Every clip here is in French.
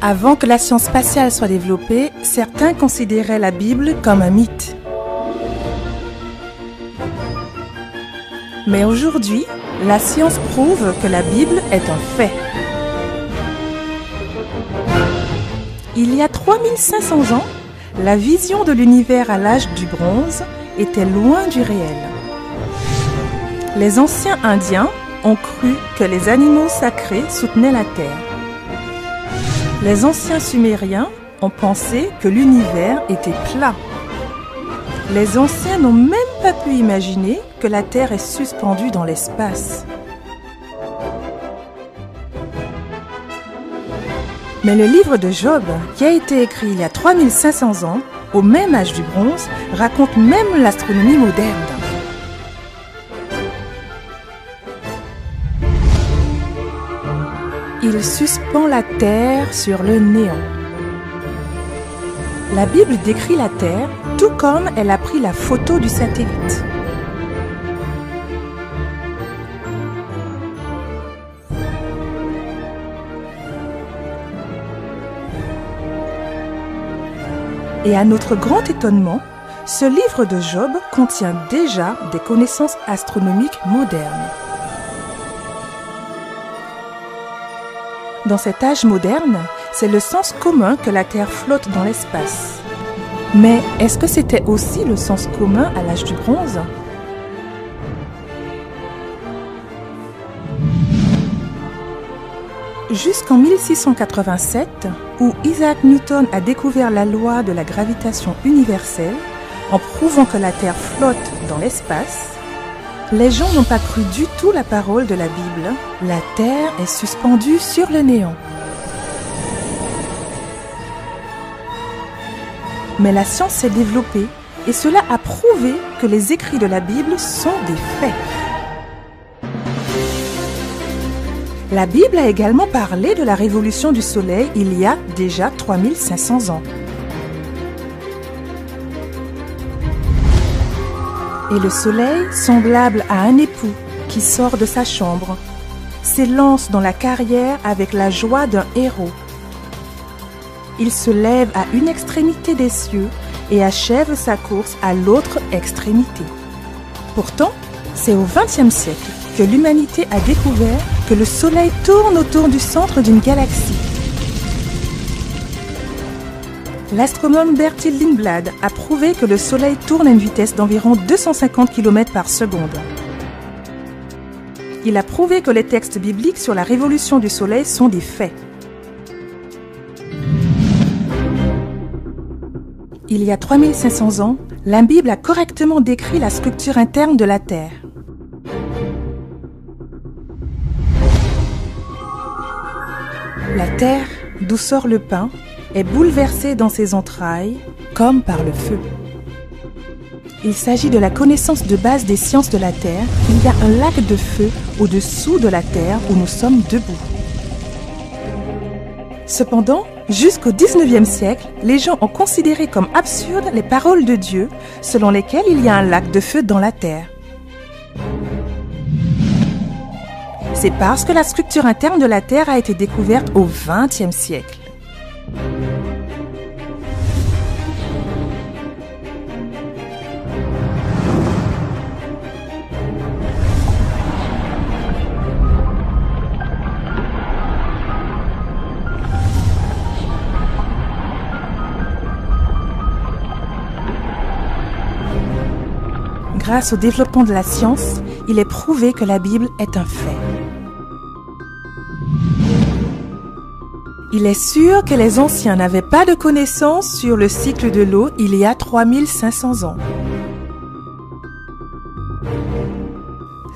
Avant que la science spatiale soit développée, certains considéraient la Bible comme un mythe. Mais aujourd'hui, la science prouve que la Bible est un fait. Il y a 3500 ans, la vision de l'univers à l'âge du bronze était loin du réel. Les anciens Indiens ont cru que les animaux sacrés soutenaient la Terre. Les anciens Sumériens ont pensé que l'univers était plat. Les anciens n'ont même pas pu imaginer que la Terre est suspendue dans l'espace. Mais le livre de Job, qui a été écrit il y a 3500 ans, au même âge du bronze, raconte même l'astronomie moderne. Il suspend la Terre sur le néant. La Bible décrit la Terre tout comme elle a pris la photo du satellite. Et à notre grand étonnement, ce livre de Job contient déjà des connaissances astronomiques modernes. Dans cet âge moderne, c'est le sens commun que la Terre flotte dans l'espace. Mais est-ce que c'était aussi le sens commun à l'âge du bronze ? Jusqu'en 1687, où Isaac Newton a découvert la loi de la gravitation universelle, en prouvant que la Terre flotte dans l'espace, les gens n'ont pas cru du tout la parole de la Bible. La Terre est suspendue sur le néant. Mais la science s'est développée et cela a prouvé que les écrits de la Bible sont des faits. La Bible a également parlé de la révolution du Soleil il y a déjà 3500 ans. Et le Soleil, semblable à un époux qui sort de sa chambre, s'élance dans la carrière avec la joie d'un héros. Il se lève à une extrémité des cieux et achève sa course à l'autre extrémité. Pourtant, c'est au XXe siècle que l'humanité a découvert que le Soleil tourne autour du centre d'une galaxie. L'astronome Bertil Lindblad a prouvé que le Soleil tourne à une vitesse d'environ 250 km par seconde. Il a prouvé que les textes bibliques sur la révolution du Soleil sont des faits. Il y a 3500 ans, la Bible a correctement décrit la structure interne de la Terre. La Terre, d'où sort le pain, est bouleversée dans ses entrailles, comme par le feu. Il s'agit de la connaissance de base des sciences de la Terre. Il y a un lac de feu au-dessous de la Terre où nous sommes debout. Cependant, jusqu'au XIXe siècle, les gens ont considéré comme absurdes les paroles de Dieu, selon lesquelles il y a un lac de feu dans la Terre. C'est parce que la structure interne de la Terre a été découverte au XXe siècle. Grâce au développement de la science, il est prouvé que la Bible est un fait. Il est sûr que les anciens n'avaient pas de connaissances sur le cycle de l'eau il y a 3500 ans.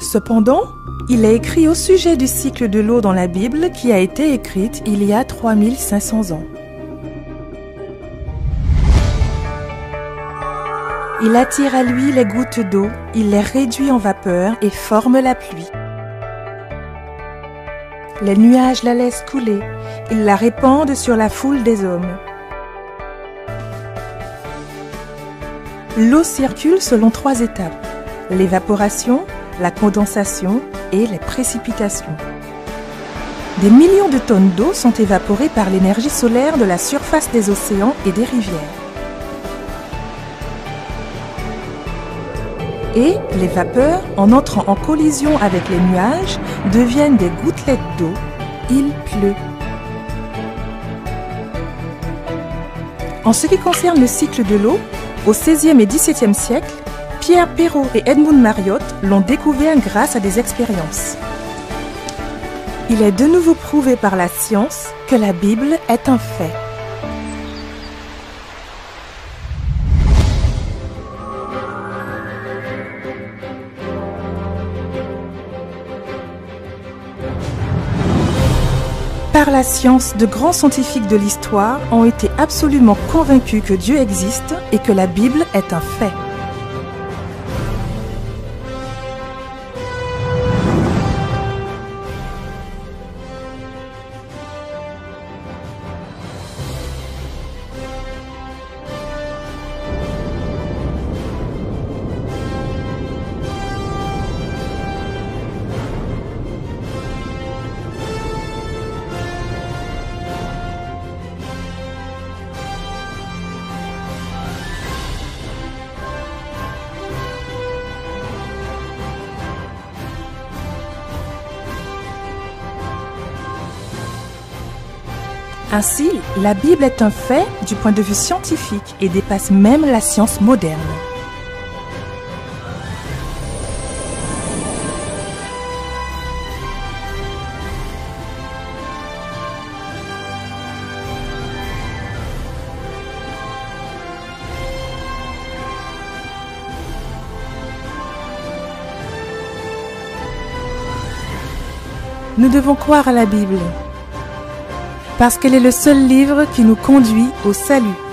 Cependant, il est écrit au sujet du cycle de l'eau dans la Bible qui a été écrite il y a 3500 ans. Il attire à lui les gouttes d'eau, il les réduit en vapeur et forme la pluie. Les nuages la laissent couler, ils la répandent sur la foule des hommes. L'eau circule selon 3 étapes, l'évaporation, la condensation et les précipitations. Des millions de tonnes d'eau sont évaporées par l'énergie solaire de la surface des océans et des rivières. Et les vapeurs, en entrant en collision avec les nuages, deviennent des gouttelettes d'eau. Il pleut. En ce qui concerne le cycle de l'eau, au XVIe et XVIIe siècle, Pierre Perrault et Edmund Marriott l'ont découvert grâce à des expériences. Il est de nouveau prouvé par la science que la Bible est un fait. Par la science, de grands scientifiques de l'histoire ont été absolument convaincus que Dieu existe et que la Bible est un fait. Ainsi, la Bible est un fait du point de vue scientifique et dépasse même la science moderne. Nous devons croire à la Bible, parce qu'elle est le seul livre qui nous conduit au salut.